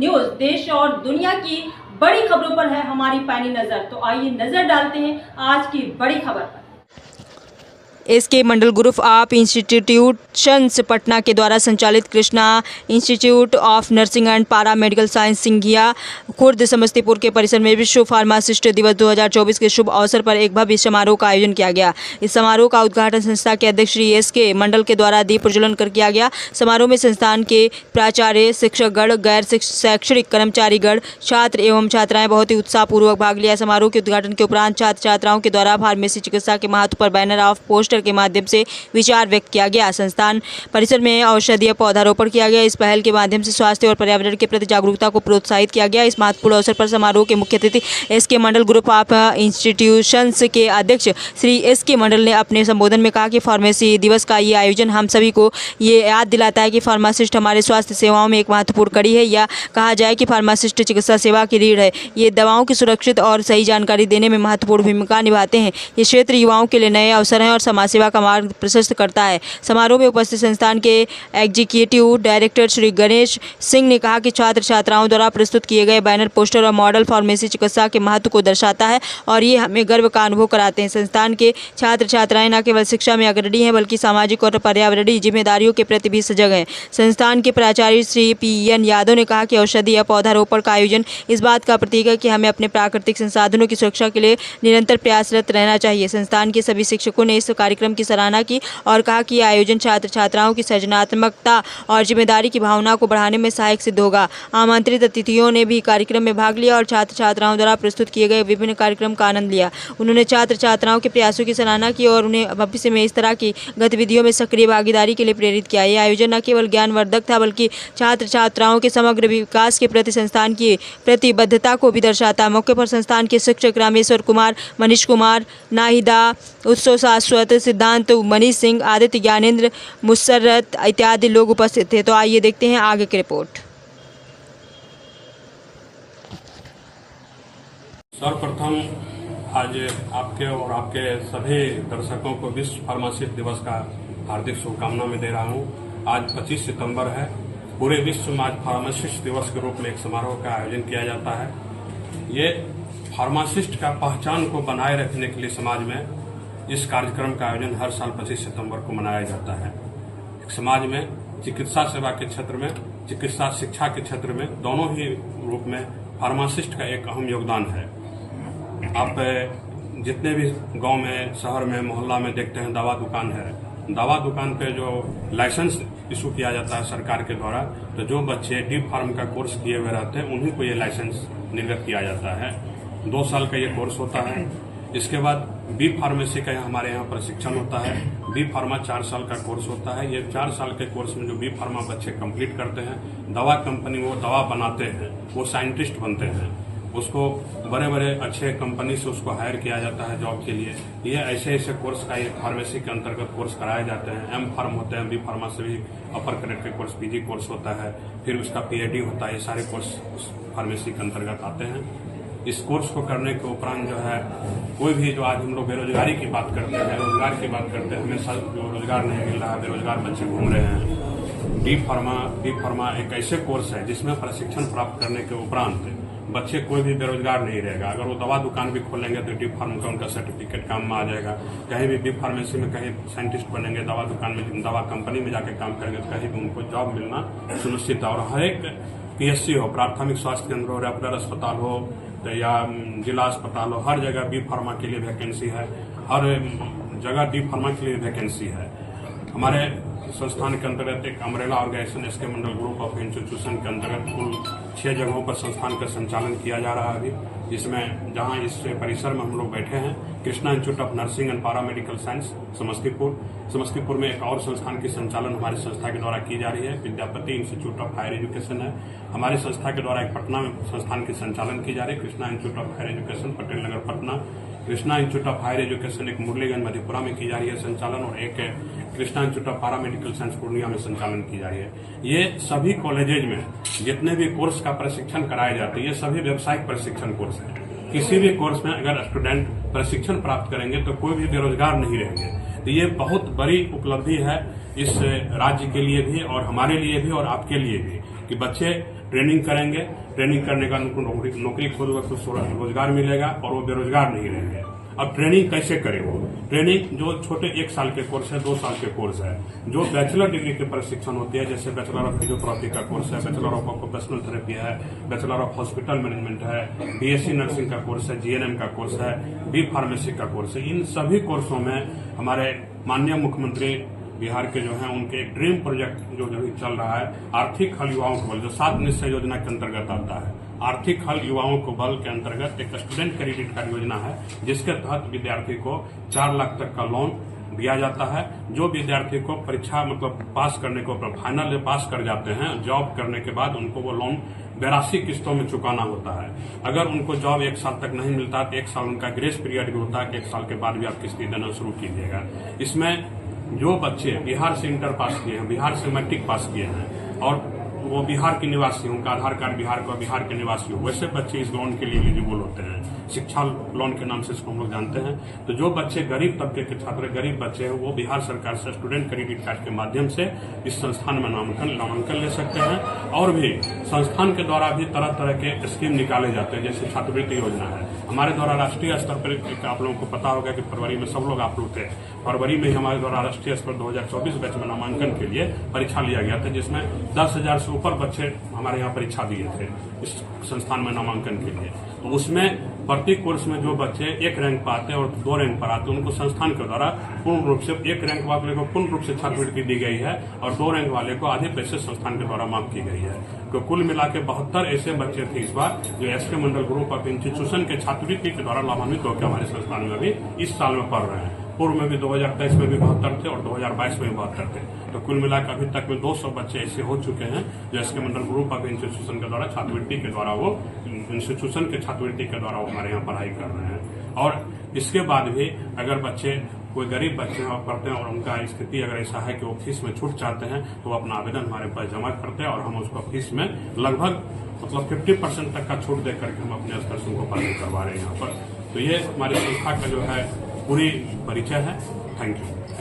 News देश और दुनिया की बड़ी खबरों पर है हमारी पैनी नजर। तो आइए नजर डालते हैं आज की बड़ी खबर पर। SK Mandal group of institutions Patna के द्वारा संचालित Krishna institute of nursing and paramedical science Singhia Khurd Samastipur के परिसर में विश्व फार्मासिस्ट दिवस 2024 के शुभ अवसर पर एक भव्य समारोह का आयोजन किया गया। इस समारोह का उद्घाटन संस्था के अध्यक्ष श्री एसके मंडल के द्वारा दीप प्रज्वलन कर किया गया। समारोह में संस्थान के प्राचार्य, शिक्षकगण, गैर शैक्षणिक कर्मचारीगण, छात्र एवं छात्राएं बहुत ही उत्साहपूर्वक भाग लिया। समारोह के उद्घाटन के उपरांत छात्र छात्राओं के द्वारा फार्मेसी चिकित्सा के महत्व पर बैनर ऑफ पोस्टर के माध्यम से विचार व्यक्त किया गया। संस्थान परिसर में औषधीय पौधारोपण किया गया। इस पहल के माध्यम से स्वास्थ्य और पर्यावरण के प्रति जागरूकता को प्रोत्साहित किया गया। इस महत्वपूर्ण अवसर पर समारोह के मुख्य अतिथि SK Mandal group of institutions के अध्यक्ष श्री एसके मंडल ने अपने संबोधन में कहा कि फार्मेसी दिवस का ये आयोजन हम सभी को ये याद दिलाता है कि फार्मासिस्ट हमारे स्वास्थ्य सेवाओं में एक महत्वपूर्ण कड़ी है, या कहा जाए कि फार्मासिस्ट चिकित्सा सेवा की रीढ़ है। ये दवाओं की सुरक्षित और सही जानकारी देने में महत्वपूर्ण भूमिका निभाते हैं। ये क्षेत्र युवाओं के लिए नए अवसर हैं और समाज सेवा का मार्ग प्रशस्त करता है। समारोह में उपस्थित संस्थान के एग्जीक्यूटिव डायरेक्टर श्री गणेश सिंह ने कहा कि छात्र छात्राओं द्वारा प्रस्तुत किए गए बैनर, पोस्टर और मॉडल फार्मेसी चिकित्सा के महत्व को दर्शाता है और ये हमें गर्व का अनुभव कराते हैं। संस्थान के छात्र छात्राएं न केवल शिक्षा में अग्रणी हैं बल्कि सामाजिक और पर्यावरणीय जिम्मेदारियों के प्रति भी सजग हैं। संस्थान के प्राचार्य श्री पीएन यादव ने कहा कि औषधि या पौधारोपण का आयोजन इस बात का प्रतीक है कि हमें अपने प्राकृतिक संसाधनों की सुरक्षा के लिए निरंतर प्रयासरत रहना चाहिए। संस्थान के सभी शिक्षकों ने इस कार्यक्रम की सराहना की और कहा कि यह आयोजन छात्र छात्राओं की सृजनात्मकता और जिम्मेदारी की भावना को बढ़ाने में सहायक सिद्ध होगा। आमंत्रित अतिथियों ने भी कार्यक्रम में भाग लिया और छात्र छात्राओं द्वारा प्रस्तुत किए गए विभिन्न कार्यक्रम का आनंद लिया। उन्होंने छात्र छात्राओं के प्रयासों की सराहना की और उन्हें भविष्य में इस तरह की गतिविधियों में सक्रिय भागीदारी के लिए प्रेरित किया। यह आयोजन न केवल ज्ञानवर्धक था बल्कि छात्र छात्राओं के समग्र विकास के प्रति संस्थान की प्रतिबद्धता को भी दर्शाता है। मौके पर संस्थान के शिक्षक रामेश्वर कुमार, मनीष कुमार, नाहिदा, उत्सव शाश्वत, सिद्धांत, मनीष सिंह, आदित्य, ज्ञानेंद्र, मुसर्रत इत्यादि लोग उपस्थित थे। तो आइए देखते हैं आगे की रिपोर्ट। सर्वप्रथम आज आपके और आपके सभी दर्शकों को विश्व फार्मासिस्ट दिवस का हार्दिक शुभकामना में दे रहा हूं। आज 25 सितंबर है। पूरे विश्व में आज फार्मासिस्ट दिवस के रूप में एक समारोह का आयोजन किया जाता है। ये फार्मासिस्ट का पहचान को बनाए रखने के लिए समाज में इस कार्यक्रम का आयोजन हर साल 25 सितंबर को मनाया जाता है। समाज में चिकित्सा सेवा के क्षेत्र में, चिकित्सा शिक्षा के क्षेत्र में, दोनों ही रूप में फार्मासिस्ट का एक अहम योगदान है। आप जितने भी गांव में, शहर में, मोहल्ला में देखते हैं दवा दुकान है। दवा दुकान पे जो लाइसेंस इशू किया जाता है सरकार के द्वारा, तो जो बच्चे डी फार्म का कोर्स किए हुए रहते हैं उन्हीं को ये लाइसेंस निर्गत किया जाता है। 2 साल का ये कोर्स होता है। इसके बाद बी फार्मेसी का हमारे यहाँ प्रशिक्षण होता है। बी फार्मा 4 साल का कोर्स होता है। ये 4 साल के कोर्स में जो बी फार्मा बच्चे कंप्लीट करते हैं, दवा कंपनी वो दवा बनाते हैं, वो साइंटिस्ट बनते हैं। उसको बड़े बड़े अच्छे कंपनी से उसको हायर किया जाता है जॉब के लिए। ये ऐसे ऐसे कोर्स का ये फार्मेसी के अंतर्गत कोर्स कराए जाते हैं। एम फार्म होते हैं, बी फार्मा से भी अपर ग्रेड के कोर्स, पीजी कोर्स होता है, फिर उसका पीएचडी होता है। ये सारे कोर्स फार्मेसी के अंतर्गत आते हैं। इस कोर्स को करने के उपरांत जो है कोई भी, जो आज हम लोग बेरोजगारी की बात करते हैं, रोजगार की बात करते हैं, हमें जो रोजगार नहीं मिल रहा है, बेरोजगार बच्चे घूम रहे हैं। डी फार्मा एक ऐसे कोर्स है जिसमें प्रशिक्षण प्राप्त करने के उपरांत बच्चे कोई भी बेरोजगार नहीं रहेगा। अगर वो दवा दुकान भी खोलेंगे तो डी फार्म का उनका सर्टिफिकेट काम में आ जाएगा। कहीं भी डी फार्मेसी में कहीं साइंटिस्ट बनेंगे, दवा दुकान में, दवा कंपनी में जाके काम करेंगे तो कहीं भी उनको जॉब मिलना सुनिश्चित है। और हर एक पीएचसी हो, प्राथमिक स्वास्थ्य केंद्र हो, रेफरल अस्पताल हो या जिला अस्पताल हो, हर जगह बी फार्मा के लिए वैकेंसी है। हर जगह डी फार्मा के लिए वैकेंसी है। हमारे संस्थान के अंतर्गत एक umbrella organisation SK Mandal group of institution के अंतर्गत कुल 6 जगहों पर संस्थान का संचालन किया जा रहा है अभी, जिसमें जहां इस परिसर में हम लोग बैठे हैं, Krishna institute of nursing and paramedical science Samastipur में एक और संस्थान की संचालन हमारी संस्था के द्वारा की जा रही है। Vidyapati institute of higher education है हमारी संस्था के द्वारा। एक पटना में संस्थान की संचालन की जा रही है, Krishna institute of higher education, Patel Nagar, Patna. Krishna institute of higher education एक मुरलीगंज मधेपुरा में की जा रही है संचालन, और एक कृष्णा इंस्टीट्यूट ऑफ पारा मेडिकल साइंस पूर्णिया में संचालन की जा रही है। ये सभी कॉलेजेज में जितने भी कोर्स का प्रशिक्षण कराए जाते हैं, ये सभी व्यावसायिक प्रशिक्षण कोर्स है। किसी भी कोर्स में अगर स्टूडेंट प्रशिक्षण प्राप्त करेंगे तो कोई भी बेरोजगार नहीं रहेंगे। तो ये बहुत बड़ी उपलब्धि है इस राज्य के लिए भी और हमारे लिए भी और आपके लिए भी, कि बच्चे ट्रेनिंग करेंगे। ट्रेनिंग करने का उनको नौकरी खोज वक्त रोजगार मिलेगा और वो बेरोजगार नहीं रहेंगे। अब ट्रेनिंग कैसे करें वो? ट्रेनिंग जो छोटे 1 साल के कोर्स है, 2 साल के कोर्स है, जो बैचलर डिग्री के प्रशिक्षण होती है, जैसे बैचलर ऑफ फिजियोथेरेपी का कोर्स है, बैचलर ऑफ ऑक्यूपेशनल थेरेपी है, बैचलर ऑफ हॉस्पिटल मैनेजमेंट है, बीएससी नर्सिंग का कोर्स है, जीएनएम का कोर्स है, बी फार्मेसी का कोर्स है। इन सभी कोर्सों में हमारे माननीय मुख्यमंत्री बिहार के जो हैं उनके एक ड्रीम प्रोजेक्ट जो चल रहा है, आर्थिक हल युवाओं को बल, जो 7 निश्चय योजना के अंतर्गत आता है। आर्थिक हल युवाओं को बल के अंतर्गत एक स्टूडेंट क्रेडिट कार्ड योजना है, जिसके तहत विद्यार्थी को 4 लाख तक का लोन दिया जाता है। जो विद्यार्थी को परीक्षा पास करने को फाइनल पास कर जाते हैं, जॉब करने के बाद उनको वो लोन 82 किस्तों में चुकाना होता है। अगर उनको जॉब 1 साल तक नहीं मिलता तो 1 साल उनका ग्रेस पीरियड भी होता है कि 1 साल के बाद भी आप किस्ती देना शुरू कीजिएगा। इसमें जो बच्चे बिहार से इंटर पास किए हैं, बिहार से मैट्रिक पास किए हैं और वो बिहार के निवासी, उनका आधार कार्ड बिहार के निवासी हो, वैसे बच्चे इस लोन के लिए एलिजिबल होते हैं। शिक्षा लोन के नाम से इसको हम लोग जानते हैं। तो जो बच्चे गरीब तबके के छात्र, गरीब बच्चे हैं, वो बिहार सरकार से स्टूडेंट क्रेडिट कार्ड के माध्यम से इस संस्थान में नामांकन ले सकते हैं। और भी संस्थान के द्वारा भी तरह तरह के स्कीम निकाले जाते हैं, जैसे छात्रवृत्ति योजना है हमारे द्वारा राष्ट्रीय स्तर पर। आप लोगों को पता होगा कि फरवरी में सब लोग आप लोग थे, फरवरी में हमारे द्वारा राष्ट्रीय स्तर 2024 बैच में नामांकन के लिए परीक्षा लिया गया था, जिसमें 10,000 से ऊपर बच्चे हमारे यहाँ परीक्षा दिए थे इस संस्थान में नामांकन के लिए। तो उसमें प्रति कोर्स में जो बच्चे 1 रैंक पर आते हैं और 2 रैंक पर आते हैं, उनको संस्थान के द्वारा पूर्ण रूप से 1 रैंक वाले को पूर्ण रूप से छात्रवृत्ति दी गई है और 2 रैंक वाले को आधे पैसे संस्थान के द्वारा माफ की गई है। तो कुल मिला के 72 ऐसे बच्चे थे इस बार जो SK Mandal group of institution के छात्रवृत्ति के द्वारा लाभान्वित होकर हमारे संस्थान में भी इस साल में पढ़ रहे हैं। पूर्व में भी 2023 में भी 72 थे और 2022 में भी 72 थे। तो कुल मिलाकर अभी तक में 200 बच्चे ऐसे हो चुके हैं जो SK Mandal group of institution के द्वारा छात्रवृत्ति के द्वारा वो इंस्टीट्यूशन के छात्रवृत्ति के द्वारा वो हमारे यहाँ पढ़ाई कर रहे हैं। और इसके बाद भी अगर बच्चे कोई गरीब बच्चे और पढ़ते हैं और उनका स्थिति अगर ऐसा है कि वो फीस में छूट चाहते हैं तो वो अपना आवेदन हमारे पास जमा करते हैं और हम उसको फीस में लगभग 50% तक का छूट दे करके हम अपने स्तर से उनको पढ़ाई करवा रहे हैं यहाँ पर। तो ये हमारी संस्था का जो है पूरी परिचय है। Thank you.